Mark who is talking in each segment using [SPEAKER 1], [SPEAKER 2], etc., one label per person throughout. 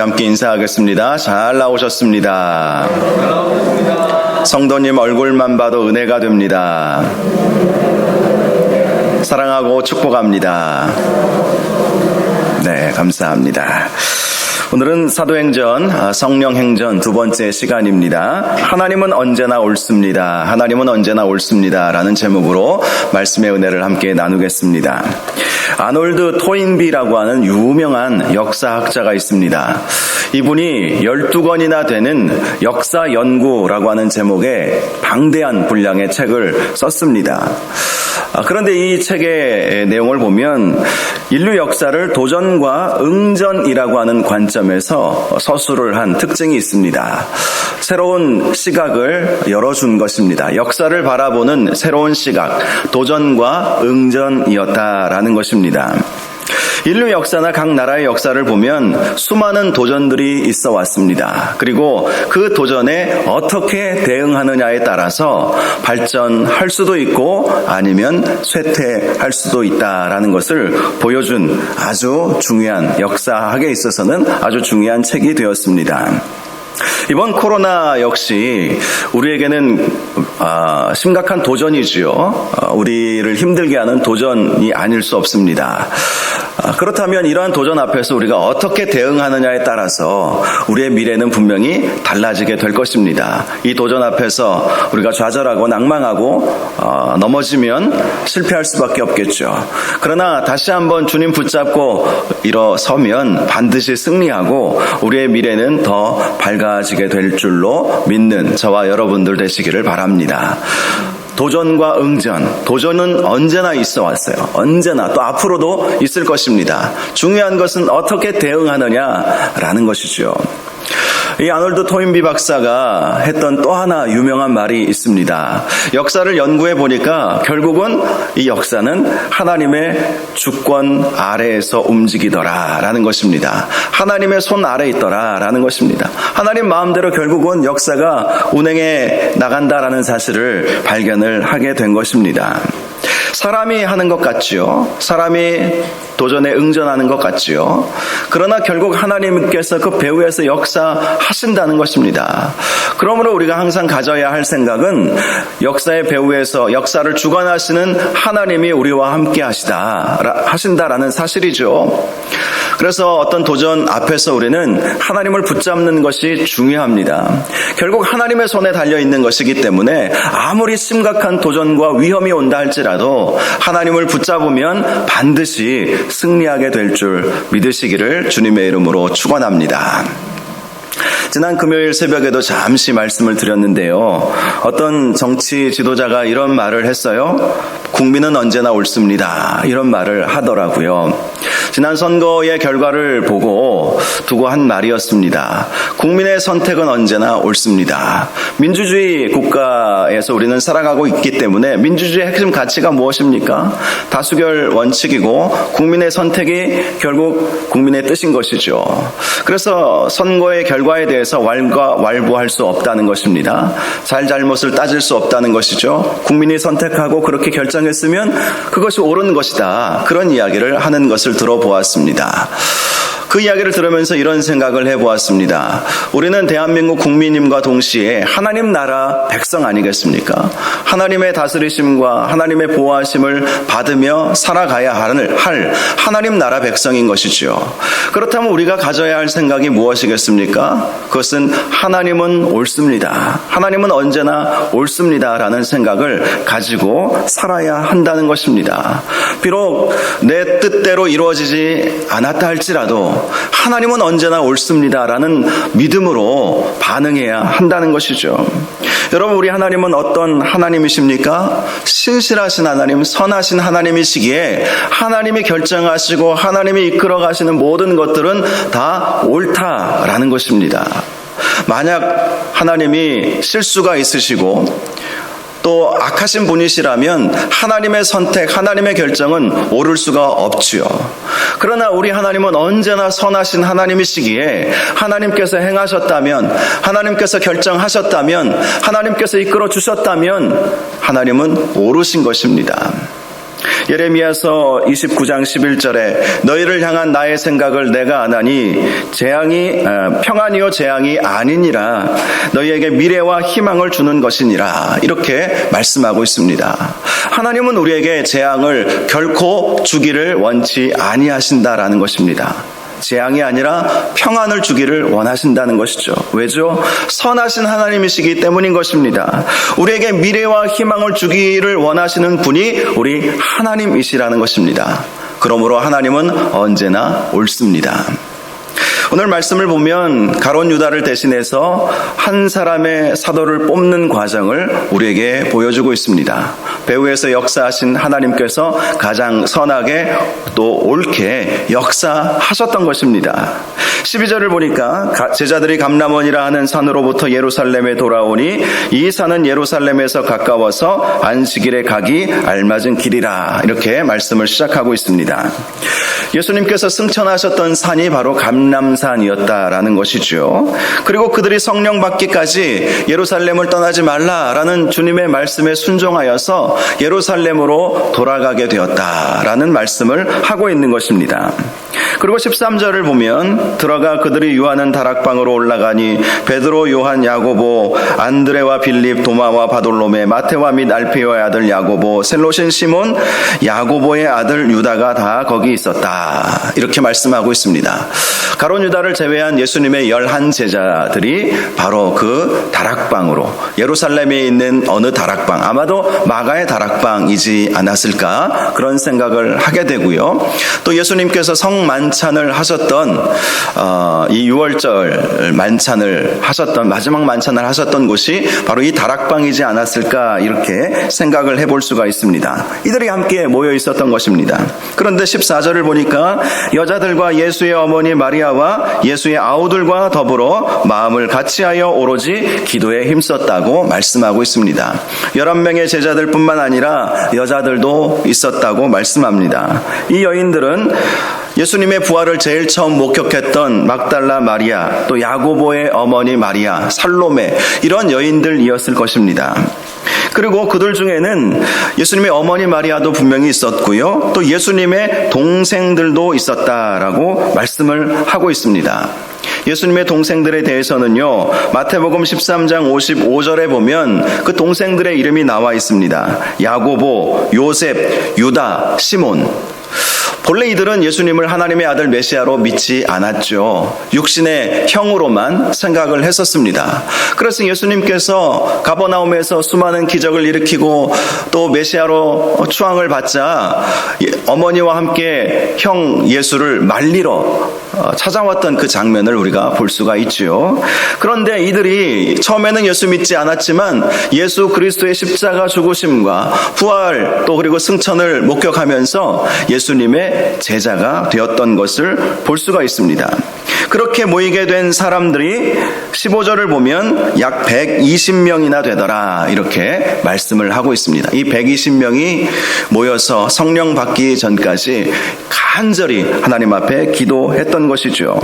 [SPEAKER 1] 함께 인사하겠습니다. 잘 나오셨습니다. 성도님 얼굴만 봐도 은혜가 됩니다. 사랑하고 축복합니다. 네, 감사합니다. 오늘은 사도행전, 성령행전 두 번째 시간입니다. 하나님은 언제나 옳습니다. 하나님은 언제나 옳습니다. 라는 제목으로 말씀의 은혜를 함께 나누겠습니다. 아놀드 토인비라고 하는 유명한 역사학자가 있습니다. 이분이 12권이나 되는 역사 연구라고 하는 제목의 방대한 분량의 책을 썼습니다. 그런데 이 책의 내용을 보면 인류 역사를 도전과 응전이라고 하는 관점에서 서술을 한 특징이 있습니다. 새로운 시각을 열어준 것입니다. 역사를 바라보는 새로운 시각, 도전과 응전이었다라는 것입니다. 인류 역사나 각 나라의 역사를 보면 수많은 도전들이 있어 왔습니다. 그리고 그 도전에 어떻게 대응하느냐에 따라서 발전할 수도 있고 아니면 쇠퇴할 수도 있다라는 것을 보여준 아주 중요한, 역사학에 있어서는 아주 중요한 책이 되었습니다. 이번 코로나 역시 우리에게는 심각한 도전이지요. 우리를 힘들게 하는 도전이 아닐 수 없습니다. 그렇다면 이러한 도전 앞에서 우리가 어떻게 대응하느냐에 따라서 우리의 미래는 분명히 달라지게 될 것입니다. 이 도전 앞에서 우리가 좌절하고 낭망하고 넘어지면 실패할 수밖에 없겠죠. 그러나 다시 한번 주님 붙잡고 일어서면 반드시 승리하고 우리의 미래는 더 밝아지게 될 줄로 믿는 저와 여러분들 되시기를 바랍니다. 도전과 응전, 도전은 언제나 있어 왔어요. 언제나 또 앞으로도 있을 것입니다. 중요한 것은 어떻게 대응하느냐라는 것이죠. 이 아놀드 토인비 박사가 했던 또 하나 유명한 말이 있습니다. 역사를 연구해 보니까 결국은 이 역사는 하나님의 주권 아래에서 움직이더라라는 것입니다. 하나님의 손 아래에 있더라라는 것입니다. 하나님 마음대로 결국은 역사가 운행해 나간다라는 사실을 발견을 하게 된 것입니다. 사람이 하는 것 같지요. 사람이 도전에 응전하는 것 같지요. 그러나 결국 하나님께서 그 배후에서 역사하신다는 것입니다. 그러므로 우리가 항상 가져야 할 생각은 역사의 배후에서 역사를 주관하시는 하나님이 우리와 함께 하신다라는 사실이죠. 그래서 어떤 도전 앞에서 우리는 하나님을 붙잡는 것이 중요합니다. 결국 하나님의 손에 달려있는 것이기 때문에 아무리 심각한 도전과 위험이 온다 할지라도 하나님을 붙잡으면 반드시 승리하게 될 줄 믿으시기를 주님의 이름으로 축원합니다. 지난 금요일 새벽에도 잠시 말씀을 드렸는데요. 어떤 정치 지도자가 이런 말을 했어요. 국민은 언제나 옳습니다. 이런 말을 하더라고요. 지난 선거의 결과를 두고 한 말이었습니다. 국민의 선택은 언제나 옳습니다. 민주주의 국가에서 우리는 살아가고 있기 때문에 민주주의의 핵심 가치가 무엇입니까? 다수결 원칙이고 국민의 선택이 결국 국민의 뜻인 것이죠. 그래서 선거의 결과에 대해서 왈가왈부할 수 없다는 것입니다. 잘못을 따질 수 없다는 것이죠. 국민이 선택하고 그렇게 결정했으면 그것이 옳은 것이다. 그런 이야기를 하는 것을 들어보았습니다. 그 이야기를 들으면서 이런 생각을 해보았습니다. 우리는 대한민국 국민임과 동시에 하나님 나라 백성 아니겠습니까? 하나님의 다스리심과 하나님의 보호하심을 받으며 살아가야 할 하나님 나라 백성인 것이죠. 그렇다면 우리가 가져야 할 생각이 무엇이겠습니까? 그것은 하나님은 옳습니다. 하나님은 언제나 옳습니다라는 생각을 가지고 살아야 한다는 것입니다. 비록 내 뜻대로 이루어지지 않았다 할지라도 하나님은 언제나 옳습니다라는 믿음으로 반응해야 한다는 것이죠. 여러분, 우리 하나님은 어떤 하나님이십니까? 신실하신 하나님, 선하신 하나님이시기에 하나님이 결정하시고 하나님이 이끌어 가시는 모든 것들은 다 옳다라는 것입니다. 만약 하나님이 실수가 있으시고 또 악하신 분이시라면 하나님의 선택, 하나님의 결정은 옳을 수가 없지요. 그러나 우리 하나님은 언제나 선하신 하나님이시기에 하나님께서 행하셨다면, 하나님께서 결정하셨다면, 하나님께서 이끌어 주셨다면 하나님은 옳으신 것입니다. 예레미야서 29장 11절에 너희를 향한 나의 생각을 내가 아나니 평안이요 재앙이 아니니라 너희에게 미래와 희망을 주는 것이니라 이렇게 말씀하고 있습니다. 하나님은 우리에게 재앙을 결코 주기를 원치 아니하신다라는 것입니다. 재앙이 아니라 평안을 주기를 원하신다는 것이죠. 왜죠? 선하신 하나님이시기 때문인 것입니다. 우리에게 미래와 희망을 주기를 원하시는 분이 우리 하나님이시라는 것입니다. 그러므로 하나님은 언제나 옳습니다. 오늘 말씀을 보면 가룟 유다를 대신해서 한 사람의 사도를 뽑는 과정을 우리에게 보여주고 있습니다. 배후에서 역사하신 하나님께서 가장 선하게 또 옳게 역사하셨던 것입니다. 12절을 보니까 제자들이 감람원이라 하는 산으로부터 예루살렘에 돌아오니 이 산은 예루살렘에서 가까워서 안식일에 가기 알맞은 길이라 이렇게 말씀을 시작하고 있습니다. 예수님께서 승천하셨던 산이 바로 감람산이었다라는 것이죠. 그리고 그들이 성령 받기까지 예루살렘을 떠나지 말라라는 주님의 말씀에 순종하여서 예루살렘으로 돌아가게 되었다라는 말씀을 하고 있는 것입니다. 그리고 13절을 보면 들어가 그들이 유하는 다락방으로 올라가니 베드로, 요한, 야고보, 안드레와 빌립, 도마와 바돌로메, 마테와 및 알페오의 아들 야고보, 셀롯인 시몬, 야고보의 아들 유다가 다 거기 있었다. 이렇게 말씀하고 있습니다. 가룟 유다를 제외한 예수님의 11제자들이 바로 그 다락방으로 예루살렘에 있는 어느 다락방, 아마도 마가의 다락방이지 않았을까 그런 생각을 하게 되고요. 또 예수님께서 성만찬을 하셨던 이 6월절 만찬을 하셨던 마지막 만찬을 하셨던 곳이 바로 이 다락방이지 않았을까 이렇게 생각을 해볼 수가 있습니다. 이들이 함께 모여 있었던 것입니다. 그런데 14절을 보니까 여자들과 예수의 어머니 마리아와 예수의 아우들과 더불어 마음을 같이하여 오로지 기도에 힘썼다고 말씀하고 있습니다. 11명의 제자들뿐만 아니라 여자들도 있었다고 말씀합니다. 이 여인들은 예수님의 부활을 제일 처음 목격했던 막달라 마리아, 또 야고보의 어머니 마리아, 살로메 이런 여인들이었을 것입니다. 그리고 그들 중에는 예수님의 어머니 마리아도 분명히 있었고요. 또 예수님의 동생들도 있었다라고 말씀을 하고 있습니다. 예수님의 동생들에 대해서는요, 마태복음 13장 55절에 보면 그 동생들의 이름이 나와 있습니다. 야고보, 요셉, 유다, 시몬. 본래 이들은 예수님을 하나님의 아들 메시아로 믿지 않았죠. 육신의 형으로만 생각을 했었습니다. 그래서 예수님께서 가버나움에서 수많은 기적을 일으키고 또 메시아로 추앙을 받자 어머니와 함께 형 예수를 말리러 찾아왔던 그 장면을 우리가 볼 수가 있죠. 그런데 이들이 처음에는 예수 믿지 않았지만 예수 그리스도의 십자가 죽으심과 부활 또 그리고 승천을 목격하면서 예수님의 제자가 되었던 것을 볼 수가 있습니다. 그렇게 모이게 된 사람들이 15절을 보면 약 120명이나 되더라 이렇게 말씀을 하고 있습니다. 이 120명이 모여서 성령 받기 전까지 간절히 하나님 앞에 기도했던 것이죠.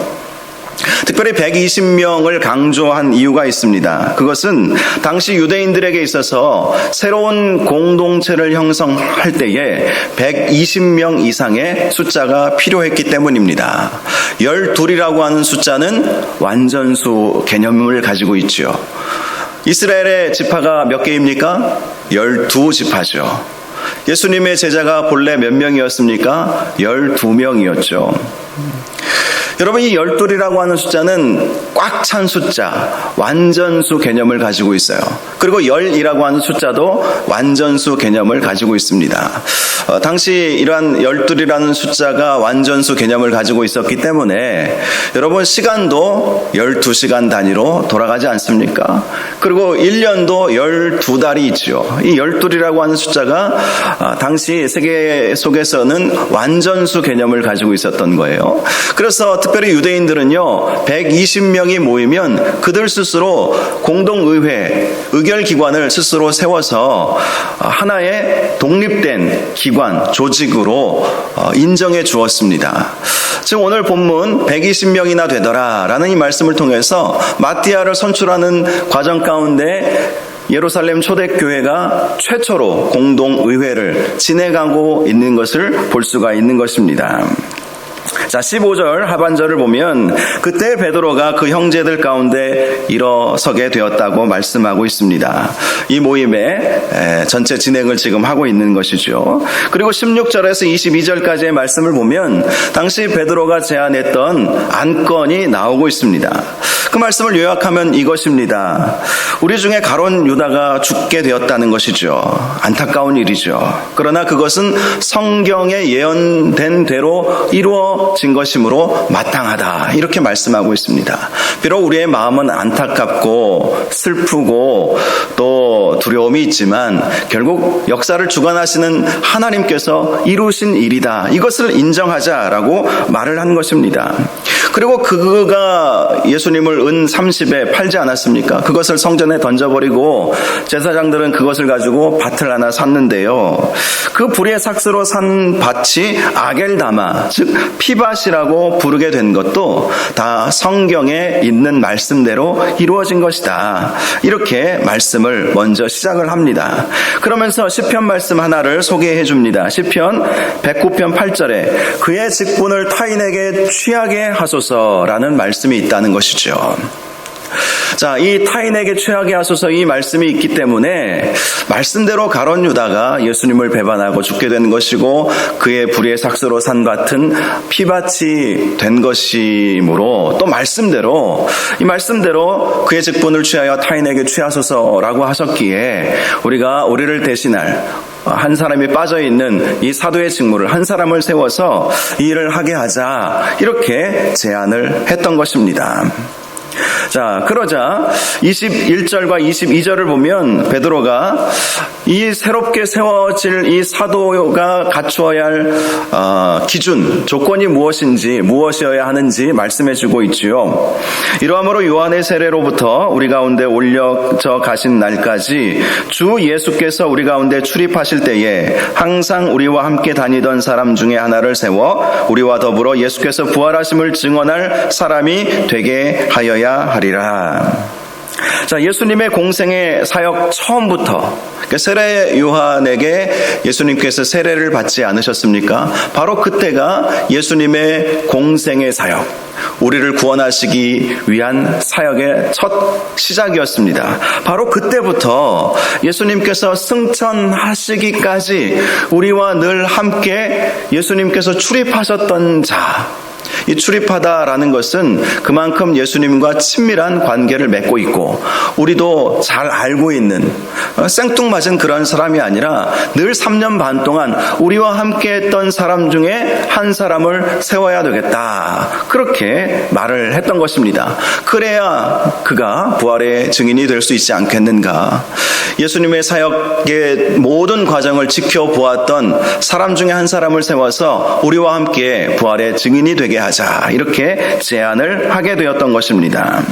[SPEAKER 1] 특별히 120명을 강조한 이유가 있습니다. 그것은 당시 유대인들에게 있어서 새로운 공동체를 형성할 때에 120명 이상의 숫자가 필요했기 때문입니다. 12이라고 하는 숫자는 완전수 개념을 가지고 있죠. 이스라엘의 지파가 몇 개입니까? 12지파죠. 예수님의 제자가 본래 몇 명이었습니까? 12명이었죠. 여러분, 이 12이라고 하는 숫자는 꽉 찬 숫자, 완전수 개념을 가지고 있어요. 그리고 10이라고 하는 숫자도 완전수 개념을 가지고 있습니다. 당시 이러한 12이라는 숫자가 완전수 개념을 가지고 있었기 때문에 여러분 시간도 12시간 단위로 돌아가지 않습니까? 그리고 1년도 12달이 있죠. 이 12이라고 하는 숫자가 당시 세계 속에서는 완전수 개념을 가지고 있었던 거예요. 그래서 특별히 유대인들은요, 120명이 모이면 그들 스스로 공동의회, 의결기관을 스스로 세워서 하나의 독립된 기관, 조직으로 인정해 주었습니다. 지금 오늘 본문 120명이나 되더라 라는 이 말씀을 통해서 마띠아를 선출하는 과정 가운데 예루살렘 초대교회가 최초로 공동의회를 지내가고 있는 것을 볼 수가 있는 것입니다. 자, 15절 하반절을 보면 그때 베드로가 그 형제들 가운데 일어서게 되었다고 말씀하고 있습니다. 이 모임의 전체 진행을 지금 하고 있는 것이죠. 그리고 16절에서 22절까지의 말씀을 보면 당시 베드로가 제안했던 안건이 나오고 있습니다. 그 말씀을 요약하면 이것입니다. 우리 중에 가룟 유다가 죽게 되었다는 것이죠. 안타까운 일이죠. 그러나 그것은 성경에 예언된 대로 이루어진 것이므로 마땅하다. 이렇게 말씀하고 있습니다. 비록 우리의 마음은 안타깝고 슬프고 또 두려움이 있지만 결국 역사를 주관하시는 하나님께서 이루신 일이다. 이것을 인정하자라고 말을 한 것입니다. 그리고 그가 예수님을 은 30에 팔지 않았습니까? 그것을 성전에 던져버리고 제사장들은 그것을 가지고 밭을 하나 샀는데요. 그 불의 삭스로 산 밭이 아겔다마, 즉 피밭이라고 부르게 된 것도 다 성경에 있는 말씀대로 이루어진 것이다. 이렇게 말씀을 먼저 시작을 합니다. 그러면서 시편 말씀 하나를 소개해 줍니다. 시편 109편 8절에 그의 직분을 타인에게 취하게 하소서라는 말씀이 있다는 것이죠. 자, 이 타인에게 취하게 하소서 이 말씀이 있기 때문에 말씀대로 가룟 유다가 예수님을 배반하고 죽게 된 것이고 그의 불의의 삭스로 산 밭은 피밭이 된 것이므로 또 이 말씀대로 그의 직분을 취하여 타인에게 취하소서라고 하셨기에 우리를 대신할 한 사람이 빠져있는 이 사도의 직무를 한 사람을 세워서 이 일을 하게 하자 이렇게 제안을 했던 것입니다. 자, 그러자 21절과 22절을 보면 베드로가 이 새롭게 세워질 이 사도가 갖추어야 할 기준, 조건이 무엇이어야 하는지 말씀해주고 있지요. 이러함으로 요한의 세례로부터 우리 가운데 올려져 가신 날까지 주 예수께서 우리 가운데 출입하실 때에 항상 우리와 함께 다니던 사람 중에 하나를 세워 우리와 더불어 예수께서 부활하심을 증언할 사람이 되게 하여야 하리라. 자, 예수님의 공생의 사역 처음부터 세례 요한에게 예수님께서 세례를 받지 않으셨습니까? 바로 그때가 예수님의 공생의 사역, 우리를 구원하시기 위한 사역의 첫 시작이었습니다. 바로 그때부터 예수님께서 승천하시기까지 우리와 늘 함께 예수님께서 출입하셨던 자, 이 출입하다라는 것은 그만큼 예수님과 친밀한 관계를 맺고 있고 우리도 잘 알고 있는 생뚱맞은 그런 사람이 아니라 늘 3년 반 동안 우리와 함께 했던 사람 중에 한 사람을 세워야 되겠다. 그렇게 말을 했던 것입니다. 그래야 그가 부활의 증인이 될 수 있지 않겠는가. 예수님의 사역의 모든 과정을 지켜보았던 사람 중에 한 사람을 세워서 우리와 함께 부활의 증인이 되게 하자. 이렇게 제안을 하게 되었던 것입니다.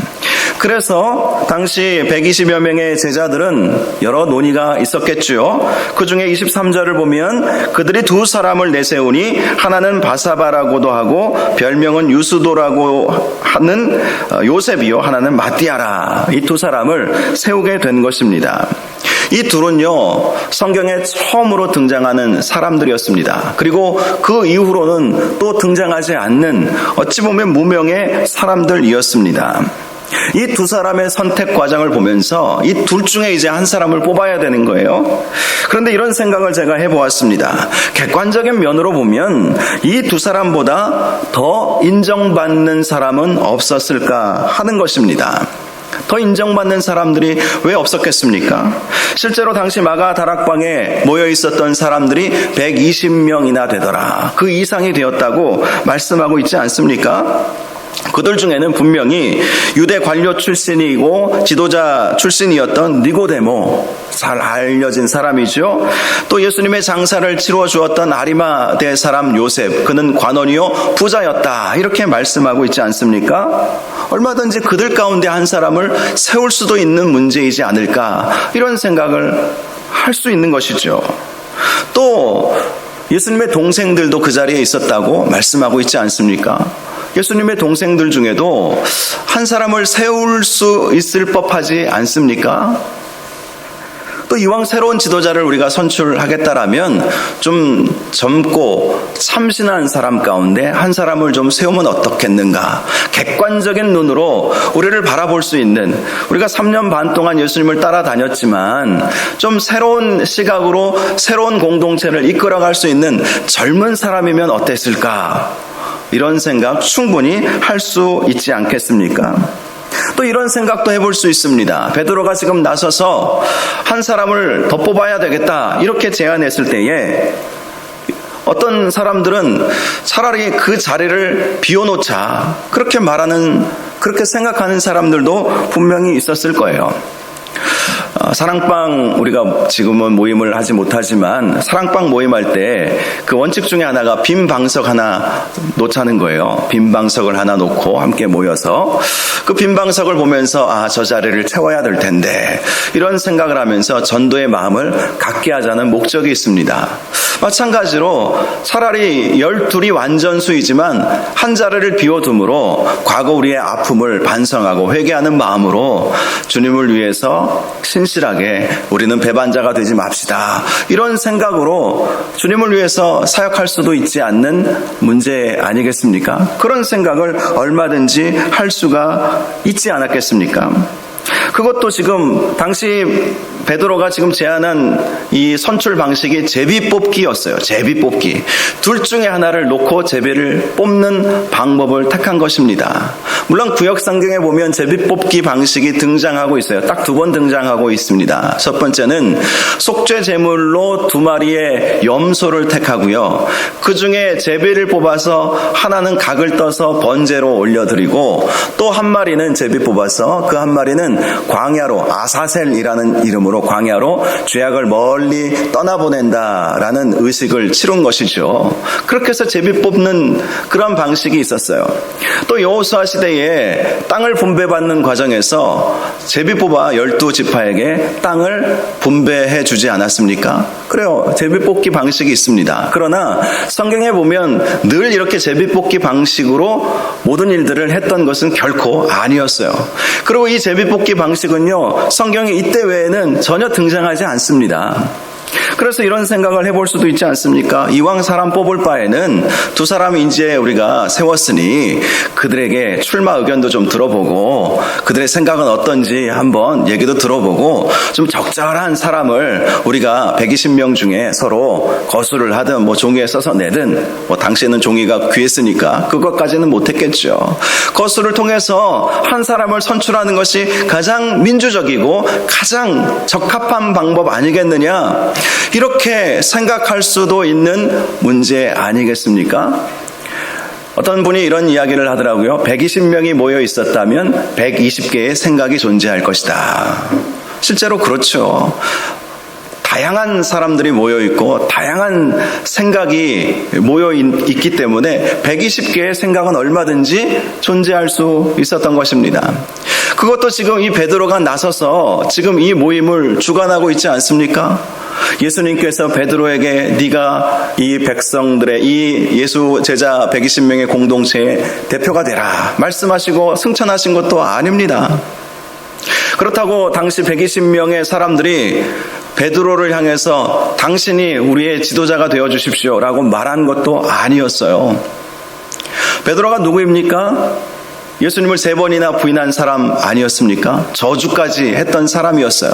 [SPEAKER 1] 그래서 당시 120여 명의 제자들은 여러 논의가 있었겠죠. 그 중에 23절을 보면 그들이 두 사람을 내세우니 하나는 바사바라고도 하고 별명은 유스도라고 하는 요셉이요, 하나는 마띠아라. 이 두 사람을 세우게 된 것입니다. 이 둘은요, 성경에 처음으로 등장하는 사람들이었습니다. 그리고 그 이후로는 또 등장하지 않는 어찌 보면 무명의 사람들이었습니다. 이 두 사람의 선택 과정을 보면서 이 둘 중에 이제 한 사람을 뽑아야 되는 거예요. 그런데 이런 생각을 제가 해보았습니다. 객관적인 면으로 보면 이 두 사람보다 더 인정받는 사람은 없었을까 하는 것입니다. 더 인정받는 사람들이 왜 없었겠습니까? 실제로 당시 마가 다락방에 모여 있었던 사람들이 120명이나 되더라. 그 이상이 되었다고 말씀하고 있지 않습니까? 그들 중에는 분명히 유대 관료 출신이고 지도자 출신이었던 니고데모, 잘 알려진 사람이죠. 또 예수님의 장사를 치러 주었던 아리마대 사람 요셉, 그는 관원이요 부자였다. 이렇게 말씀하고 있지 않습니까? 얼마든지 그들 가운데 한 사람을 세울 수도 있는 문제이지 않을까, 이런 생각을 할 수 있는 것이죠. 또 예수님의 동생들도 그 자리에 있었다고 말씀하고 있지 않습니까? 예수님의 동생들 중에도 한 사람을 세울 수 있을 법하지 않습니까? 또 이왕 새로운 지도자를 우리가 선출하겠다라면 좀 젊고 참신한 사람 가운데 한 사람을 좀 세우면 어떻겠는가. 객관적인 눈으로 우리를 바라볼 수 있는, 우리가 3년 반 동안 예수님을 따라다녔지만 좀 새로운 시각으로 새로운 공동체를 이끌어갈 수 있는 젊은 사람이면 어땠을까. 이런 생각 충분히 할 수 있지 않겠습니까? 또 이런 생각도 해볼 수 있습니다. 베드로가 지금 나서서 한 사람을 더 뽑아야 되겠다 이렇게 제안했을 때에 어떤 사람들은 차라리 그 자리를 비워놓자 그렇게 생각하는 사람들도 분명히 있었을 거예요. 사랑방 우리가 지금은 모임을 하지 못하지만 사랑방 모임할 때 그 원칙 중에 하나가 빈 방석 하나 놓자는 거예요. 빈 방석을 하나 놓고 함께 모여서 그 빈 방석을 보면서 저 자리를 채워야 될 텐데 이런 생각을 하면서 전도의 마음을 갖게 하자는 목적이 있습니다. 마찬가지로 차라리 12이 완전수이지만 한 자리를 비워둠으로 과거 우리의 아픔을 반성하고 회개하는 마음으로 주님을 위해서 신실하게 우리는 배반자가 되지 맙시다. 이런 생각으로 주님을 위해서 사역할 수도 있지 않는 문제 아니겠습니까? 그런 생각을 얼마든지 할 수가 있지 않았겠습니까? 그것도 지금 당시 베드로가 지금 제안한 이 선출 방식이 제비뽑기였어요. 제비뽑기. 둘 중에 하나를 놓고 제비를 뽑는 방법을 택한 것입니다. 물론 구역성경에 보면 제비뽑기 방식이 등장하고 있어요. 딱 2번 등장하고 있습니다. 첫 번째는 속죄 제물로 2마리의 염소를 택하고요. 그 중에 제비를 뽑아서 하나는 각을 떠서 번제로 올려드리고 또 한 마리는 제비 뽑아서 그 한 마리는 광야로 아사셀이라는 이름으로 광야로 죄악을 멀리 떠나보낸다라는 의식을 치룬 것이죠. 그렇게 해서 제비 뽑는 그런 방식이 있었어요. 또 여호수아 시대에 땅을 분배받는 과정에서 제비 뽑아 12지파에게 땅을 분배해 주지 않았습니까? 그래요. 제비 뽑기 방식이 있습니다. 그러나 성경에 보면 늘 이렇게 제비 뽑기 방식으로 모든 일들을 했던 것은 결코 아니었어요. 그리고 이 제비 뽑기 방식은요, 성경에 이때 외에는 전혀 등장하지 않습니다. 그래서 이런 생각을 해볼 수도 있지 않습니까? 이왕 사람 뽑을 바에는 2 사람이 이제 우리가 세웠으니 그들에게 출마 의견도 좀 들어보고 그들의 생각은 어떤지 한번 얘기도 들어보고 좀 적절한 사람을 우리가 120명 중에 서로 거수를 하든 종이에 써서 내든 당시에는 종이가 귀했으니까 그것까지는 못했겠죠. 거수를 통해서 한 사람을 선출하는 것이 가장 민주적이고 가장 적합한 방법 아니겠느냐, 이렇게 생각할 수도 있는 문제 아니겠습니까? 어떤 분이 이런 이야기를 하더라고요. 120명이 모여 있었다면 120개의 생각이 존재할 것이다. 실제로 그렇죠. 다양한 사람들이 모여있고 다양한 생각이 모여있기 때문에 120개의 생각은 얼마든지 존재할 수 있었던 것입니다. 그것도 지금 이 베드로가 나서서 지금 이 모임을 주관하고 있지 않습니까? 예수님께서 베드로에게 네가 이 백성들의 이 예수 제자 120명의 공동체의 대표가 되라 말씀하시고 승천하신 것도 아닙니다. 그렇다고 당시 120명의 사람들이 베드로를 향해서 당신이 우리의 지도자가 되어 주십시오 라고 말한 것도 아니었어요. 베드로가 누구입니까? 예수님을 3번이나 부인한 사람 아니었습니까? 저주까지 했던 사람이었어요.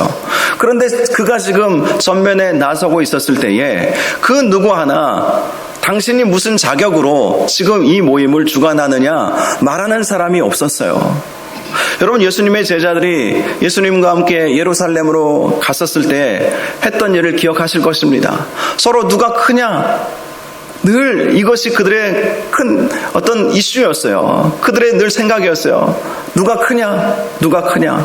[SPEAKER 1] 그런데 그가 지금 전면에 나서고 있었을 때에 그 누구 하나 당신이 무슨 자격으로 지금 이 모임을 주관하느냐 말하는 사람이 없었어요. 여러분, 예수님의 제자들이 예수님과 함께 예루살렘으로 갔었을 때 했던 일을 기억하실 것입니다. 서로 누가 크냐, 늘 이것이 그들의 큰 어떤 이슈였어요. 그들의 늘 생각이었어요. 누가 크냐, 누가 크냐.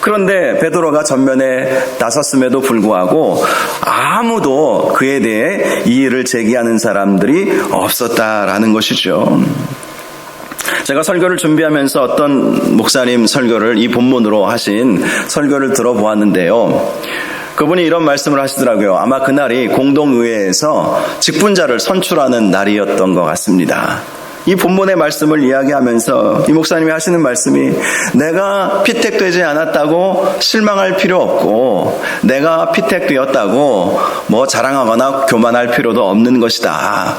[SPEAKER 1] 그런데 베드로가 전면에 나섰음에도 불구하고 아무도 그에 대해 이의를 제기하는 사람들이 없었다라는 것이죠. 제가 설교를 준비하면서 어떤 목사님 설교를 이 본문으로 하신 설교를 들어보았는데요. 그분이 이런 말씀을 하시더라고요. 아마 그날이 공동의회에서 직분자를 선출하는 날이었던 것 같습니다. 이 본문의 말씀을 이야기하면서 이 목사님이 하시는 말씀이 내가 피택되지 않았다고 실망할 필요 없고 내가 피택되었다고 뭐 자랑하거나 교만할 필요도 없는 것이다.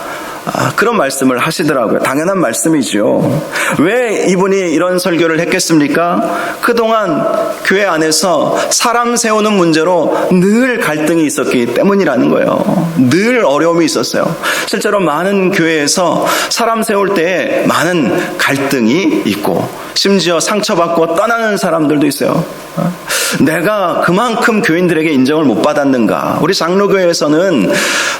[SPEAKER 1] 그런 말씀을 하시더라고요. 당연한 말씀이죠. 왜 이분이 이런 설교를 했겠습니까? 그동안 교회 안에서 사람 세우는 문제로 늘 갈등이 있었기 때문이라는 거예요. 늘 어려움이 있었어요. 실제로 많은 교회에서 사람 세울 때에 많은 갈등이 있고 심지어 상처받고 떠나는 사람들도 있어요. 내가 그만큼 교인들에게 인정을 못 받았는가? 우리 장로교회에서는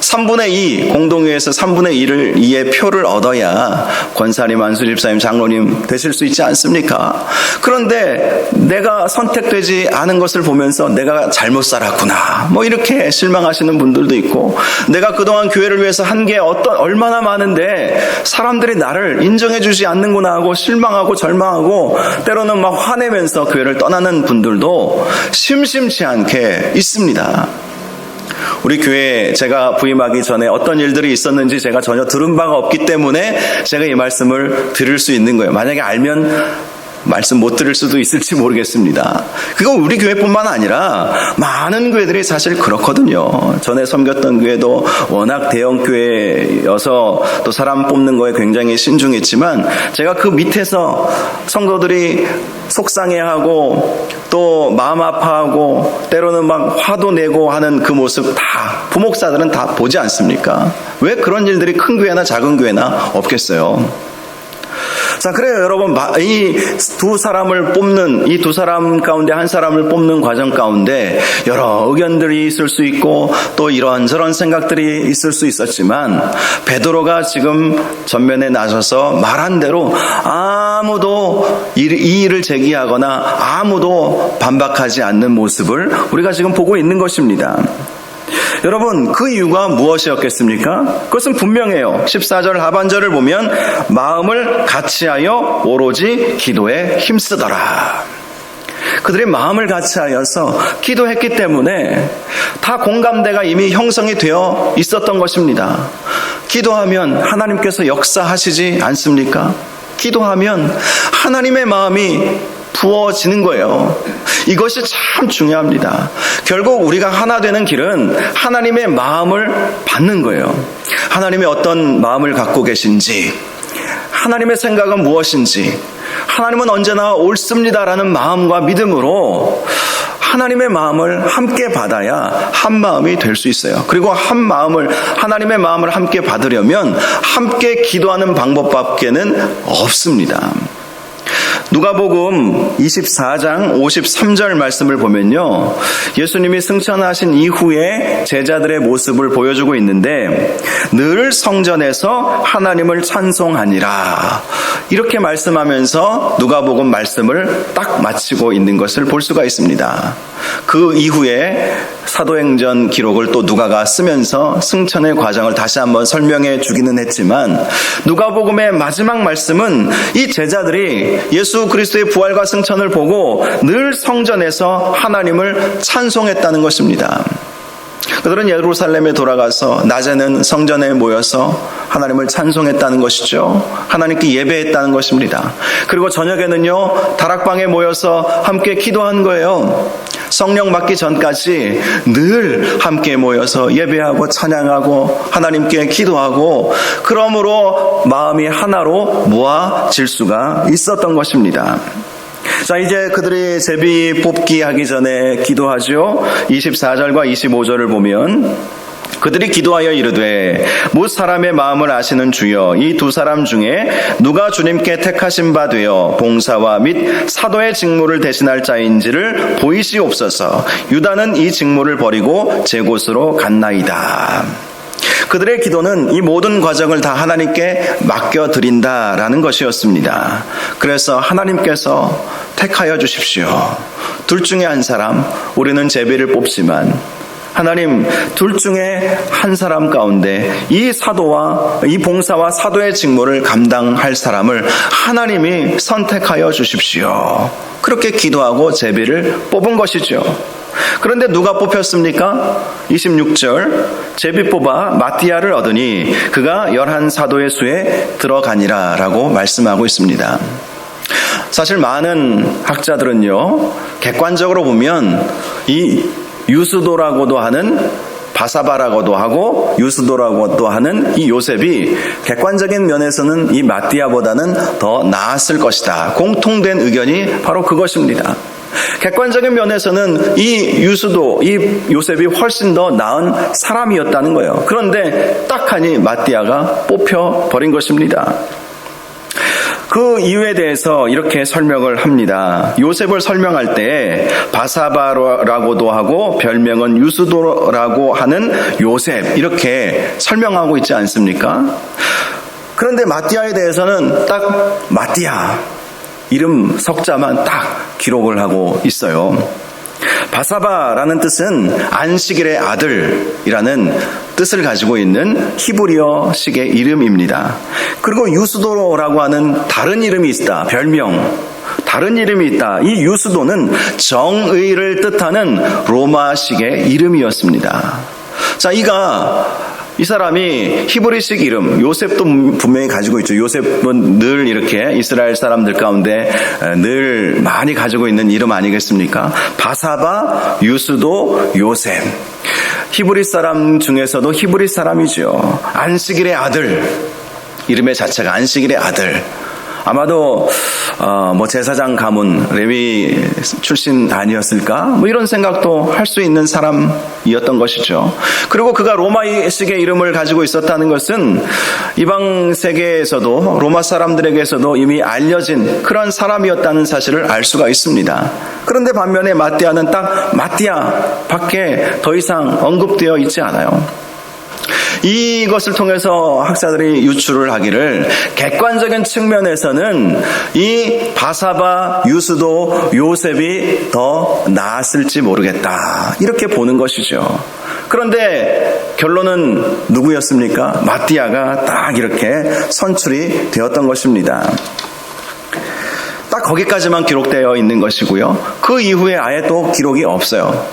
[SPEAKER 1] 3분의 2, 공동회에서 3분의 2의 표를 얻어야 권사님, 안수집사님, 장로님 되실 수 있지 않습니까? 그런데 내가 선택되지 않은 것을 보면서 내가 잘못 살았구나. 뭐 이렇게 실망하시는 분들도 있고, 내가 그동안 교회를 위해서 한 게 얼마나 많은데 사람들이 나를 인정해 주지 않는구나 하고 실망하고 절망하고 때로는 막 화내면서 교회를 떠나는 분들도 심심치 않게 있습니다. 우리 교회에 제가 부임하기 전에 어떤 일들이 있었는지 제가 전혀 들은 바가 없기 때문에 제가 이 말씀을 드릴 수 있는 거예요. 만약에 알면 말씀 못 들을 수도 있을지 모르겠습니다. 그건 우리 교회뿐만 아니라 많은 교회들이 사실 그렇거든요. 전에 섬겼던 교회도 워낙 대형 교회여서 또 사람 뽑는 거에 굉장히 신중했지만 제가 그 밑에서 성도들이 속상해하고 또 마음 아파하고 때로는 막 화도 내고 하는 그 모습 다 부목사들은 다 보지 않습니까? 왜 그런 일들이 큰 교회나 작은 교회나 없겠어요? 자, 그래요, 여러분. 이 두 사람을 뽑는, 이 두 사람 가운데 한 사람을 뽑는 과정 가운데 여러 의견들이 있을 수 있고 또 이런저런 생각들이 있을 수 있었지만 베드로가 지금 전면에 나서서 말한 대로 아무도 이 일을 제기하거나 아무도 반박하지 않는 모습을 우리가 지금 보고 있는 것입니다. 여러분, 그 이유가 무엇이었겠습니까? 그것은 분명해요. 14절 하반절을 보면 마음을 같이하여 오로지 기도에 힘쓰더라. 그들이 마음을 같이하여서 기도했기 때문에 다 공감대가 이미 형성이 되어 있었던 것입니다. 기도하면 하나님께서 역사하시지 않습니까? 기도하면 하나님의 마음이 부어지는 거예요. 이것이 참 중요합니다. 결국 우리가 하나 되는 길은 하나님의 마음을 받는 거예요. 하나님의 어떤 마음을 갖고 계신지, 하나님의 생각은 무엇인지, 하나님은 언제나 옳습니다라는 마음과 믿음으로 하나님의 마음을 함께 받아야 한 마음이 될 수 있어요. 그리고 하나님의 마음을 함께 받으려면 함께 기도하는 방법밖에는 없습니다. 누가복음 24장 53절 말씀을 보면요, 예수님이 승천하신 이후에 제자들의 모습을 보여주고 있는데 늘 성전에서 하나님을 찬송하니라 이렇게 말씀하면서 누가복음 말씀을 딱 마치고 있는 것을 볼 수가 있습니다. 그 이후에 사도행전 기록을 또 누가가 쓰면서 승천의 과정을 다시 한번 설명해 주기는 했지만 누가복음의 마지막 말씀은 이 제자들이 예수 그리스도의 부활과 승천을 보고 늘 성전에서 하나님을 찬송했다는 것입니다. 그들은 예루살렘에 돌아가서 낮에는 성전에 모여서 하나님을 찬송했다는 것이죠. 하나님께 예배했다는 것입니다. 그리고 저녁에는요, 다락방에 모여서 함께 기도한 거예요. 성령 받기 전까지 늘 함께 모여서 예배하고 찬양하고 하나님께 기도하고, 그러므로 마음이 하나로 모아질 수가 있었던 것입니다. 자, 이제 그들이 제비 뽑기 하기 전에 기도하죠. 24절과 25절을 보면 그들이 기도하여 이르되 뭇 사람의 마음을 아시는 주여, 이 두 사람 중에 누가 주님께 택하신 바 되어 봉사와 및 사도의 직무를 대신할 자인지를 보이시옵소서. 유다는 이 직무를 버리고 제 곳으로 갔나이다. 그들의 기도는 이 모든 과정을 다 하나님께 맡겨드린다라는 것이었습니다. 그래서 하나님께서 택하여 주십시오. 둘 중에 한 사람, 우리는 제비를 뽑지만 하나님, 둘 중에 한 사람 가운데 이 사도와 이 봉사와 사도의 직무를 감당할 사람을 하나님이 선택하여 주십시오. 그렇게 기도하고 제비를 뽑은 것이죠. 그런데 누가 뽑혔습니까? 26절 제비 뽑아 마띠아를 얻으니 그가 11 사도의 수에 들어가니라 라고 말씀하고 있습니다. 사실 많은 학자들은요, 객관적으로 보면 이 유스도라고도 하는 바사바라고도 하고 유스도라고도 하는 이 요셉이 객관적인 면에서는 이 마띠아보다는 더 나았을 것이다. 공통된 의견이 바로 그것입니다. 객관적인 면에서는 이 유스도, 이 요셉이 훨씬 더 나은 사람이었다는 거예요. 그런데 딱하니 마띠아가 뽑혀버린 것입니다. 그 이유에 대해서 이렇게 설명을 합니다. 요셉을 설명할 때 바사바라고도 하고 별명은 유스도라고 하는 요셉 이렇게 설명하고 있지 않습니까? 그런데 마띠아에 대해서는 딱 마띠아 이름 석자만 딱 기록을 하고 있어요. 바사바라는 뜻은 안식일의 아들이라는 뜻을 가지고 있는 히브리어식의 이름입니다. 그리고 유스도라고 하는 다른 이름이 있다. 별명. 다른 이름이 있다. 이 유스도는 정의를 뜻하는 로마식의 이름이었습니다. 자, 이 사람이 히브리식 이름, 요셉도 분명히 가지고 있죠. 요셉은 늘 이렇게 이스라엘 사람들 가운데 늘 많이 가지고 있는 이름 아니겠습니까? 바사바, 유스도, 요셉. 히브리 사람 중에서도 히브리 사람이죠. 안식일의 아들. 이름의 자체가 안식일의 아들. 아마도 제사장 가문 레위 출신 아니었을까? 이런 생각도 할 수 있는 사람이었던 것이죠. 그리고 그가 로마식의 이름을 가지고 있었다는 것은 이방 세계에서도 로마 사람들에게서도 이미 알려진 그런 사람이었다는 사실을 알 수가 있습니다. 그런데 반면에 마띠아는 딱 마띠아 밖에 더 이상 언급되어 있지 않아요. 이것을 통해서 학자들이 유추를 하기를 객관적인 측면에서는 이 바사바, 유스도, 요셉이 더 나았을지 모르겠다. 이렇게 보는 것이죠. 그런데 결론은 누구였습니까? 마띠아가 딱 이렇게 선출이 되었던 것입니다. 딱 거기까지만 기록되어 있는 것이고요. 그 이후에 아예 또 기록이 없어요.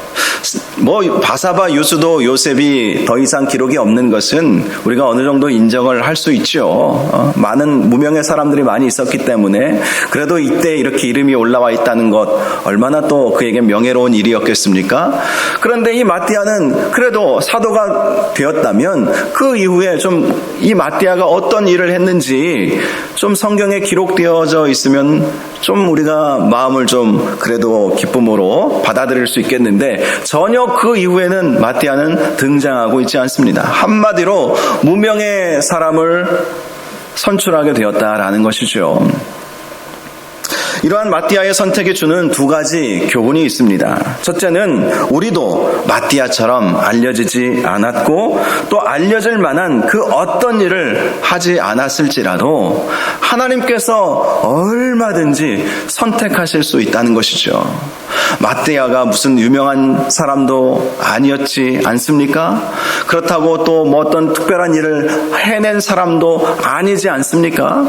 [SPEAKER 1] 바사바, 유스도, 요셉이 더 이상 기록이 없는 것은 우리가 어느 정도 인정을 할 수 있죠. 많은 무명의 사람들이 많이 있었기 때문에 그래도 이때 이렇게 이름이 올라와 있다는 것 얼마나 또 그에게 명예로운 일이었겠습니까? 그런데 이 마띠아는 그래도 사도가 되었다면 그 이후에 좀 이 마띠아가 어떤 일을 했는지 좀 성경에 기록되어져 있으면 좀 우리가 마음을 좀 그래도 기쁨으로 받아들일 수 있겠는데 전혀 그 이후에는 마띠아는 등장하고 있지 않습니다. 한마디로 무명의 사람을 선출하게 되었다라는 것이죠. 이러한 마띠아의 선택이 주는 두 가지 교훈이 있습니다. 첫째는 우리도 마띠아처럼 알려지지 않았고 또 알려질 만한 그 어떤 일을 하지 않았을지라도 하나님께서 얼마든지 선택하실 수 있다는 것이죠. 마띠아가 무슨 유명한 사람도 아니었지 않습니까? 그렇다고 또 어떤 특별한 일을 해낸 사람도 아니지 않습니까?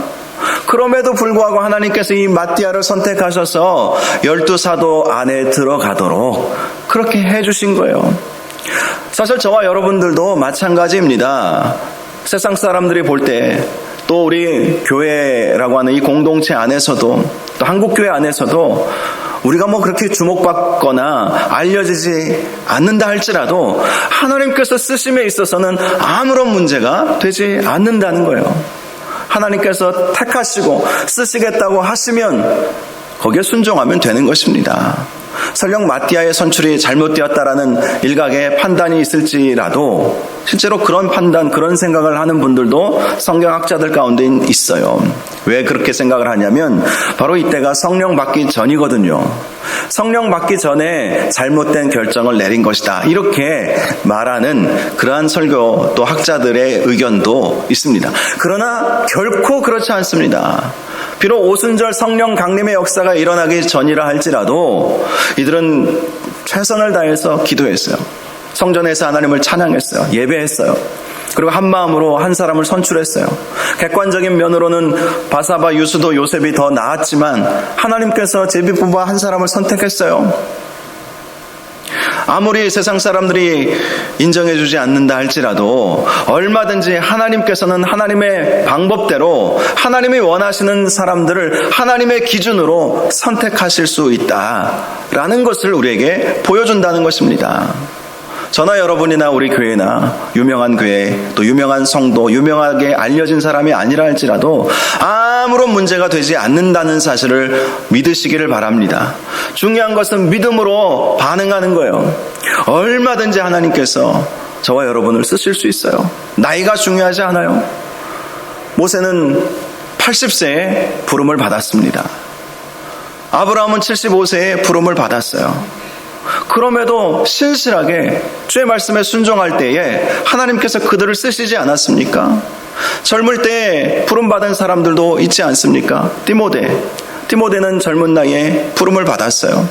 [SPEAKER 1] 그럼에도 불구하고 하나님께서 이 마띠아를 선택하셔서 12사도 안에 들어가도록 그렇게 해주신 거예요. 사실 저와 여러분들도 마찬가지입니다. 세상 사람들이 볼 때 또 우리 교회라고 하는 이 공동체 안에서도 또 한국교회 안에서도 우리가 그렇게 주목받거나 알려지지 않는다 할지라도 하나님께서 쓰심에 있어서는 아무런 문제가 되지 않는다는 거예요. 하나님께서 택하시고 쓰시겠다고 하시면 거기에 순종하면 되는 것입니다. 설령 마띠아의 선출이 잘못되었다라는 일각의 판단이 있을지라도 실제로 그런 판단, 그런 생각을 하는 분들도 성경학자들 가운데 있어요. 왜 그렇게 생각을 하냐면 바로 이때가 성령 받기 전이거든요. 성령 받기 전에 잘못된 결정을 내린 것이다. 이렇게 말하는 그러한 설교 또 학자들의 의견도 있습니다. 그러나 결코 그렇지 않습니다. 비록 오순절 성령 강림의 역사가 일어나기 전이라 할지라도 이들은 최선을 다해서 기도했어요. 성전에서 하나님을 찬양했어요. 예배했어요. 그리고 한 마음으로 한 사람을 선출했어요. 객관적인 면으로는 바사바, 유수도, 요셉이 더 나았지만 하나님께서 제비뽑아 한 사람을 선택했어요. 아무리 세상 사람들이 인정해주지 않는다 할지라도 얼마든지 하나님께서는 하나님의 방법대로 하나님이 원하시는 사람들을 하나님의 기준으로 선택하실 수 있다라는 것을 우리에게 보여준다는 것입니다. 저나 여러분이나 우리 교회나 유명한 교회, 또 유명한 성도, 유명하게 알려진 사람이 아니라 할지라도 아무런 문제가 되지 않는다는 사실을 믿으시기를 바랍니다. 중요한 것은 믿음으로 반응하는 거예요. 얼마든지 하나님께서 저와 여러분을 쓰실 수 있어요. 나이가 중요하지 않아요. 모세는 80세에 부름을 받았습니다. 아브라함은 75세에 부름을 받았어요. 그럼에도 신실하게 주의 말씀에 순종할 때에 하나님께서 그들을 쓰시지 않았습니까? 젊을 때에 부름받은 사람들도 있지 않습니까? 디모데는 젊은 나이에 부름을 받았어요.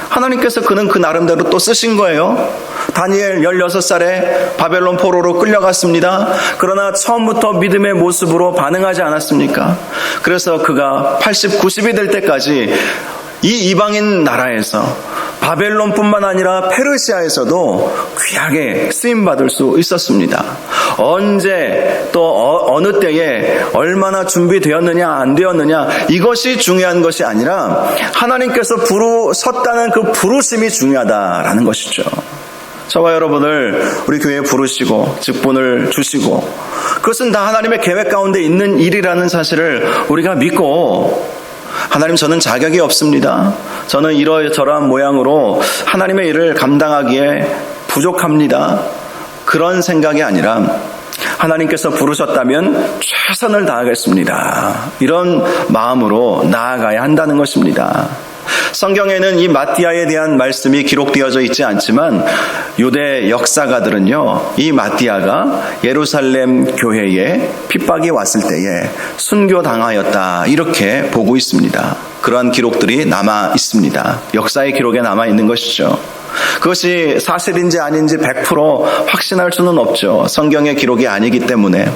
[SPEAKER 1] 하나님께서 그는 그 나름대로 또 쓰신 거예요. 다니엘 16살에 바벨론 포로로 끌려갔습니다. 그러나 처음부터 믿음의 모습으로 반응하지 않았습니까? 그래서 그가 80, 90이 될 때까지 이 이방인 나라에서 바벨론뿐만 아니라 페르시아에서도 귀하게 쓰임받을 수 있었습니다. 언제 또 어느 때에 얼마나 준비되었느냐 안 되었느냐 이것이 중요한 것이 아니라 하나님께서 부르셨다는 그 부르심이 중요하다라는 것이죠. 저와 여러분을 우리 교회에 부르시고 직분을 주시고 그것은 다 하나님의 계획 가운데 있는 일이라는 사실을 우리가 믿고 하나님 저는 자격이 없습니다. 저는 이러저러한 모양으로 하나님의 일을 감당하기에 부족합니다. 그런 생각이 아니라 하나님께서 부르셨다면 최선을 다하겠습니다. 이런 마음으로 나아가야 한다는 것입니다. 성경에는 이 마띠아에 대한 말씀이 기록되어져 있지 않지만 유대 역사가들은요, 이 마띠아가 예루살렘 교회에 핍박이 왔을 때에 순교당하였다 이렇게 보고 있습니다. 그러한 기록들이 남아 있습니다. 역사의 기록에 남아 있는 것이죠. 그것이 사실인지 아닌지 100% 확신할 수는 없죠. 성경의 기록이 아니기 때문에.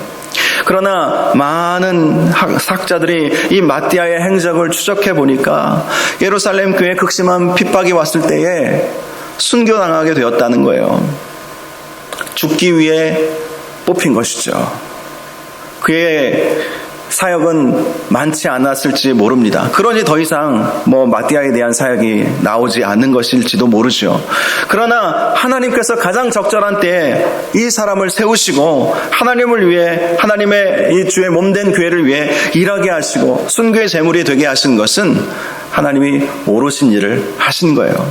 [SPEAKER 1] 그러나 많은 학자들이 이 마띠아의 행적을 추적해 보니까 예루살렘 교회에 극심한 핍박이 왔을 때에 순교당하게 되었다는 거예요. 죽기 위해 뽑힌 것이죠. 그의 사역은 많지 않았을지 모릅니다. 그러니 더 이상 마띠아에 대한 사역이 나오지 않는 것일지도 모르죠. 그러나 하나님께서 가장 적절한 때에 이 사람을 세우시고 하나님을 위해 하나님의 이 주의 몸된 교회를 위해 일하게 하시고 순교의 제물이 되게 하신 것은 하나님이 오르신 일을 하신 거예요.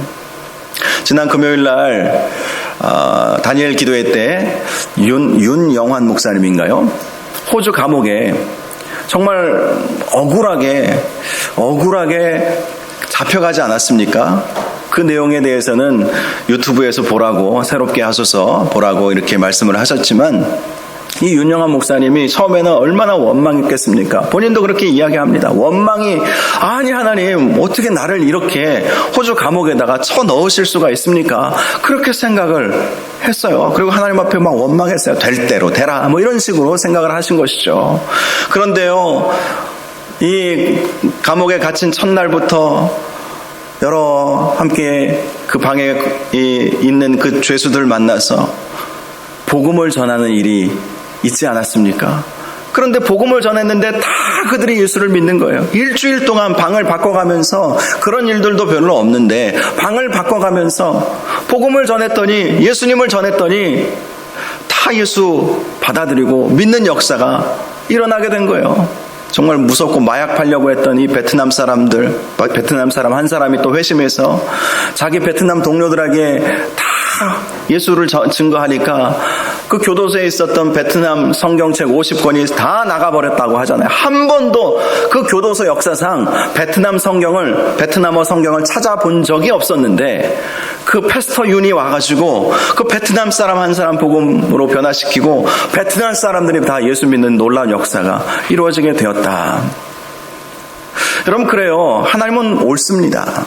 [SPEAKER 1] 지난 금요일 날 다니엘 기도회 때 윤영환 목사님인가요? 호주 감옥에 정말 억울하게 잡혀가지 않았습니까? 그 내용에 대해서는 유튜브에서 보라고, 새롭게 하소서 보라고 이렇게 말씀을 하셨지만 이 윤영환 목사님이 처음에는 얼마나 원망했겠습니까? 본인도 그렇게 이야기합니다. 원망이, 아니 하나님 어떻게 나를 이렇게 호주 감옥에다가 쳐넣으실 수가 있습니까? 그렇게 생각을 했어요. 그리고 하나님 앞에 막 원망했어요. 될 대로 되라 이런 식으로 생각을 하신 것이죠. 그런데요, 이 감옥에 갇힌 첫날부터 여러 함께 그 방에 있는 그 죄수들 만나서 복음을 전하는 일이 있지 않았습니까? 그런데 복음을 전했는데 다 그들이 예수를 믿는 거예요. 일주일 동안 방을 바꿔가면서, 그런 일들도 별로 없는데 방을 바꿔가면서 복음을 전했더니, 예수님을 전했더니 다 예수 받아들이고 믿는 역사가 일어나게 된 거예요. 정말 무섭고 마약 팔려고 했던 이 베트남 사람 한 사람이 또 회심해서 자기 베트남 동료들에게 다 예수를 증거하니까 그 교도소에 있었던 베트남 성경책 50권이 다 나가버렸다고 하잖아요. 한 번도 그 교도소 역사상 베트남어 성경을 찾아본 적이 없었는데 그 패스터 윤이 와가지고 그 베트남 사람 한 사람 복음으로 변화시키고 베트남 사람들이 다 예수 믿는 놀라운 역사가 이루어지게 되었다. 여러분, 그래요. 하나님은 옳습니다.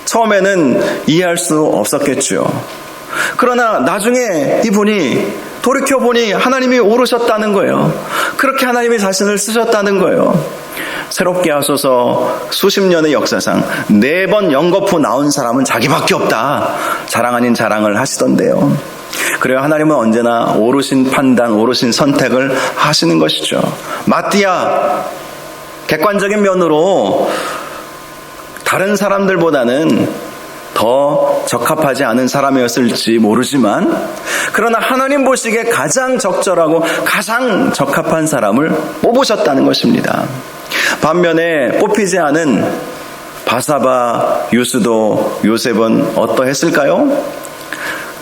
[SPEAKER 1] 처음에는 이해할 수 없었겠죠. 그러나 나중에 이분이 돌이켜보니 하나님이 오르셨다는 거예요. 그렇게 하나님이 자신을 쓰셨다는 거예요. 새롭게 하소서 수십 년의 역사상 4번 연거푸 나온 사람은 자기밖에 없다. 자랑 아닌 자랑을 하시던데요. 그래요. 하나님은 언제나 오르신 판단, 오르신 선택을 하시는 것이죠. 마띠아, 객관적인 면으로 다른 사람들보다는 더 적합하지 않은 사람이었을지 모르지만, 그러나 하나님 보시기에 가장 적절하고 가장 적합한 사람을 뽑으셨다는 것입니다. 반면에 뽑히지 않은 바사바, 유스도, 요셉은 어떠했을까요?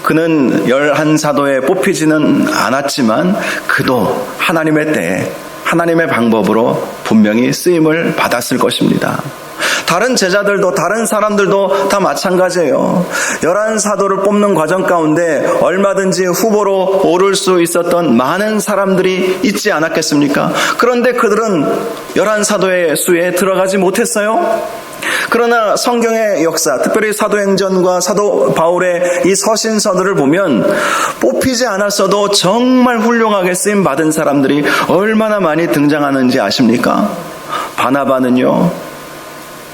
[SPEAKER 1] 그는 11사도에 뽑히지는 않았지만 그도 하나님의 때에 하나님의 방법으로 분명히 쓰임을 받았을 것입니다. 다른 제자들도 다른 사람들도 다 마찬가지예요. 11사도를 뽑는 과정 가운데 얼마든지 후보로 오를 수 있었던 많은 사람들이 있지 않았겠습니까? 그런데 그들은 11사도의 수에 들어가지 못했어요. 그러나 성경의 역사, 특별히 사도행전과 사도 바울의 이 서신서들을 보면 뽑히지 않았어도 정말 훌륭하게 쓰임받은 사람들이 얼마나 많이 등장하는지 아십니까? 바나바는요,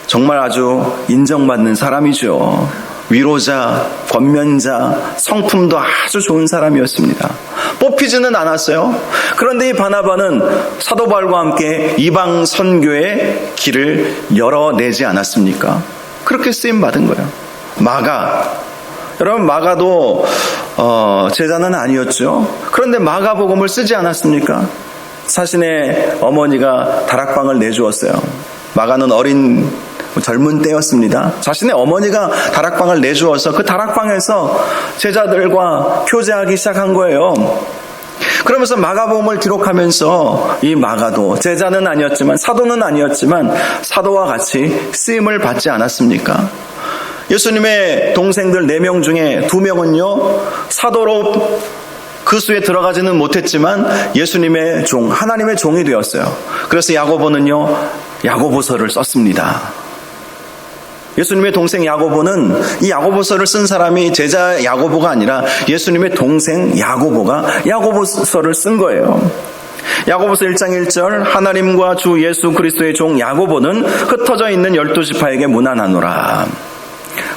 [SPEAKER 1] 정말 아주 인정받는 사람이죠. 위로자, 권면자, 성품도 아주 좋은 사람이었습니다. 뽑히지는 않았어요. 그런데 이 바나바는 사도 바울과 함께 이방 선교의 길을 열어내지 않았습니까? 그렇게 쓰임받은 거예요. 마가, 여러분, 마가도 제자는 아니었죠. 그런데 마가복음을 쓰지 않았습니까? 자신의 어머니가 다락방을 내주었어요. 마가는 젊은 때였습니다. 자신의 어머니가 다락방을 내주어서 그 다락방에서 제자들과 교제하기 시작한 거예요. 그러면서 마가복음을 기록하면서 이 마가도 제자는 아니었지만, 사도는 아니었지만 사도와 같이 쓰임을 받지 않았습니까? 예수님의 동생들 4명 중에 2명은요 사도로 그 수에 들어가지는 못했지만 예수님의 종, 하나님의 종이 되었어요. 그래서 야고보는요 야고보서를 썼습니다. 예수님의 동생 야고보는, 이 야고보서를 쓴 사람이 제자 야고보가 아니라 예수님의 동생 야고보가 야고보서를 쓴 거예요. 야고보서 1장 1절, 하나님과 주 예수 그리스도의 종 야고보는 흩어져 있는 12지파에게 문안하노라.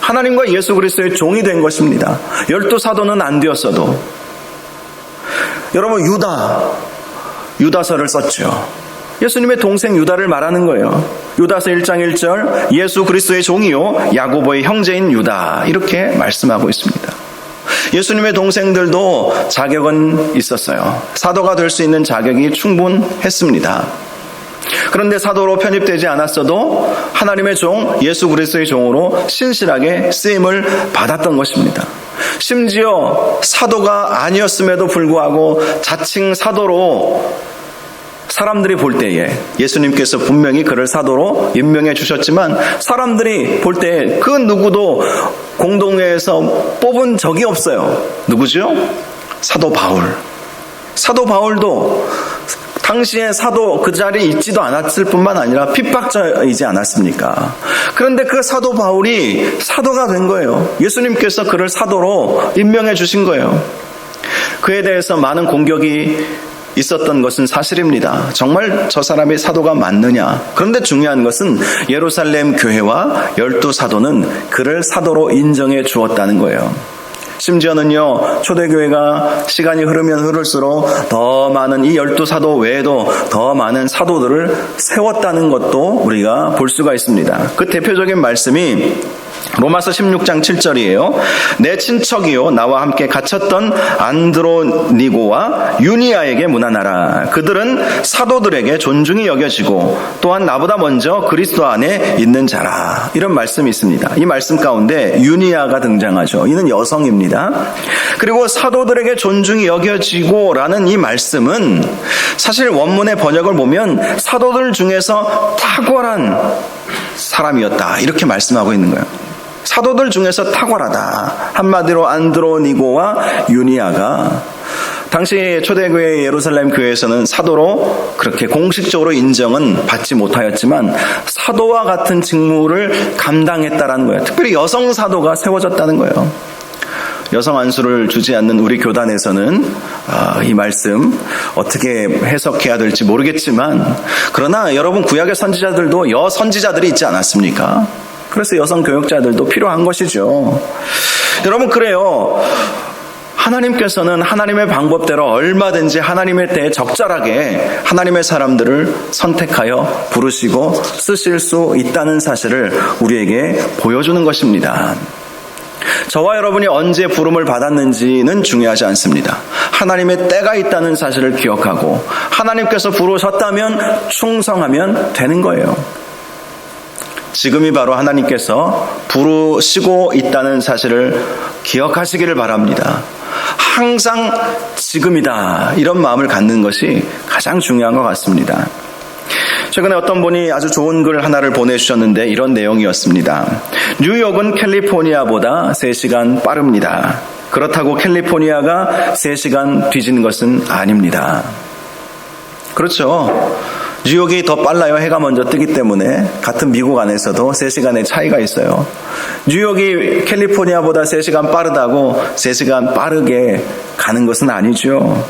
[SPEAKER 1] 하나님과 예수 그리스도의 종이 된 것입니다. 12사도는 안 되었어도. 여러분, 유다서를 썼죠. 예수님의 동생 유다를 말하는 거예요. 유다서 1장 1절, 예수 그리스도의 종이요 야고보의 형제인 유다, 이렇게 말씀하고 있습니다. 예수님의 동생들도 자격은 있었어요. 사도가 될 수 있는 자격이 충분했습니다. 그런데 사도로 편입되지 않았어도 하나님의 종, 예수 그리스도의 종으로 신실하게 쓰임을 받았던 것입니다. 심지어 사도가 아니었음에도 불구하고 자칭 사도로 사람들이 볼 때에, 예수님께서 분명히 그를 사도로 임명해 주셨지만 사람들이 볼 때에 그 누구도 공동회에서 뽑은 적이 없어요. 누구죠? 사도 바울. 사도 바울도 당시에 사도 그 자리에 있지도 않았을 뿐만 아니라 핍박자이지 않았습니까? 그런데 그 사도 바울이 사도가 된 거예요. 예수님께서 그를 사도로 임명해 주신 거예요. 그에 대해서 많은 공격이 있었던 것은 사실입니다. 정말 저 사람이 사도가 맞느냐? 그런데 중요한 것은 예루살렘 교회와 12사도는 그를 사도로 인정해 주었다는 거예요. 심지어는요, 초대교회가 시간이 흐르면 흐를수록 더 많은 이 12사도 외에도 더 많은 사도들을 세웠다는 것도 우리가 볼 수가 있습니다. 그 대표적인 말씀이 로마서 16장 7절이에요. 내 친척이요 나와 함께 갇혔던 안드로니고와 유니아에게 문안하라. 그들은 사도들에게 존중이 여겨지고 또한 나보다 먼저 그리스도 안에 있는 자라. 이런 말씀이 있습니다. 이 말씀 가운데 유니아가 등장하죠. 이는 여성입니다. 그리고 사도들에게 존중이 여겨지고 라는 이 말씀은 사실 원문의 번역을 보면 사도들 중에서 탁월한 사람이었다, 이렇게 말씀하고 있는 거예요. 사도들 중에서 탁월하다. 한마디로 안드로니고와 유니아가 당시 초대교회 예루살렘 교회에서는 사도로 그렇게 공식적으로 인정은 받지 못하였지만 사도와 같은 직무를 감당했다라는 거예요. 특별히 여성 사도가 세워졌다는 거예요. 여성 안수를 주지 않는 우리 교단에서는 이 말씀 어떻게 해석해야 될지 모르겠지만, 그러나 여러분 구약의 선지자들도 여선지자들이 있지 않았습니까? 그래서 여성 교역자들도 필요한 것이죠. 여러분, 그래요. 하나님께서는 하나님의 방법대로 얼마든지 하나님의 때에 적절하게 하나님의 사람들을 선택하여 부르시고 쓰실 수 있다는 사실을 우리에게 보여주는 것입니다. 저와 여러분이 언제 부름을 받았는지는 중요하지 않습니다. 하나님의 때가 있다는 사실을 기억하고 하나님께서 부르셨다면 충성하면 되는 거예요. 지금이 바로 하나님께서 부르시고 있다는 사실을 기억하시기를 바랍니다. 항상 지금이다, 이런 마음을 갖는 것이 가장 중요한 것 같습니다. 최근에 어떤 분이 아주 좋은 글 하나를 보내주셨는데 이런 내용이었습니다. 뉴욕은 캘리포니아보다 3시간 빠릅니다. 그렇다고 캘리포니아가 3시간 뒤진 것은 아닙니다. 그렇죠. 뉴욕이 더 빨라요. 해가 먼저 뜨기 때문에. 같은 미국 안에서도 3시간의 차이가 있어요. 뉴욕이 캘리포니아보다 3시간 빠르다고 3시간 빠르게 가는 것은 아니죠.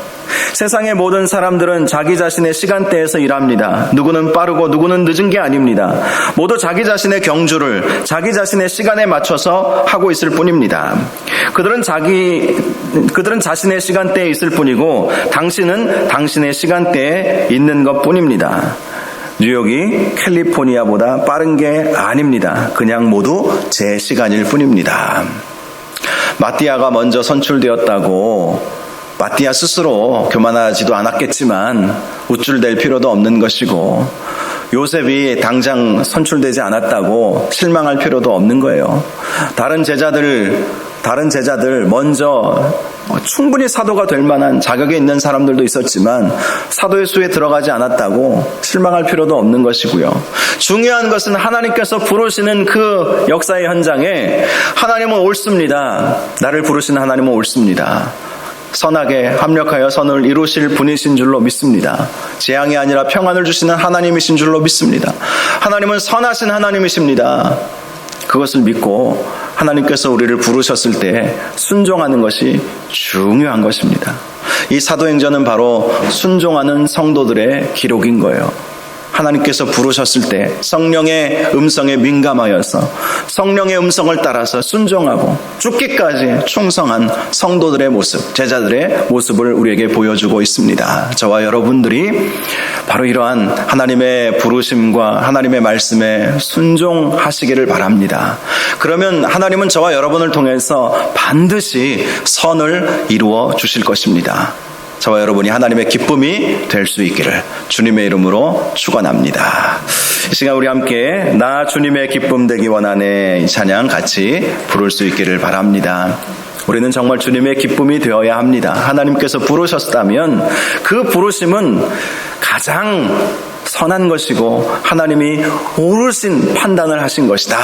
[SPEAKER 1] 세상의 모든 사람들은 자기 자신의 시간대에서 일합니다. 누구는 빠르고 누구는 늦은 게 아닙니다. 모두 자기 자신의 경주를 자기 자신의 시간에 맞춰서 하고 있을 뿐입니다. 그들은 자신의 시간대에 있을 뿐이고 당신은 당신의 시간대에 있는 것 뿐입니다. 뉴욕이 캘리포니아보다 빠른 게 아닙니다. 그냥 모두 제 시간일 뿐입니다. 마띠아가 먼저 선출되었다고 마띠아 스스로 교만하지도 않았겠지만 우쭐댈 필요도 없는 것이고, 요셉이 당장 선출되지 않았다고 실망할 필요도 없는 거예요. 다른 제자들 먼저 충분히 사도가 될 만한 자격이 있는 사람들도 있었지만 사도의 수에 들어가지 않았다고 실망할 필요도 없는 것이고요. 중요한 것은 하나님께서 부르시는 그 역사의 현장에 하나님은 옳습니다. 나를 부르신 하나님은 옳습니다. 선하게 합력하여 선을 이루실 분이신 줄로 믿습니다. 재앙이 아니라 평안을 주시는 하나님이신 줄로 믿습니다. 하나님은 선하신 하나님이십니다. 그것을 믿고 하나님께서 우리를 부르셨을 때 순종하는 것이 중요한 것입니다. 이 사도행전은 바로 순종하는 성도들의 기록인 거예요. 하나님께서 부르셨을 때 성령의 음성에 민감하여서 성령의 음성을 따라서 순종하고 죽기까지 충성한 성도들의 모습, 제자들의 모습을 우리에게 보여주고 있습니다. 저와 여러분들이 바로 이러한 하나님의 부르심과 하나님의 말씀에 순종하시기를 바랍니다. 그러면 하나님은 저와 여러분을 통해서 반드시 선을 이루어 주실 것입니다. 저와 여러분이 하나님의 기쁨이 될 수 있기를 주님의 이름으로 축원합니다. 이 시간 우리 함께 나 주님의 기쁨 되기 원하네, 이 찬양 같이 부를 수 있기를 바랍니다. 우리는 정말 주님의 기쁨이 되어야 합니다. 하나님께서 부르셨다면 그 부르심은 가장 선한 것이고 하나님이 옳으신 판단을 하신 것이다.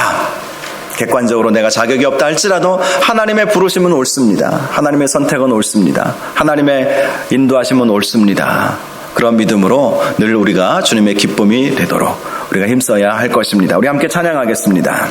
[SPEAKER 1] 객관적으로 내가 자격이 없다 할지라도 하나님의 부르심은 옳습니다. 하나님의 선택은 옳습니다. 하나님의 인도하심은 옳습니다. 그런 믿음으로 늘 우리가 주님의 기쁨이 되도록 우리가 힘써야 할 것입니다. 우리 함께 찬양하겠습니다.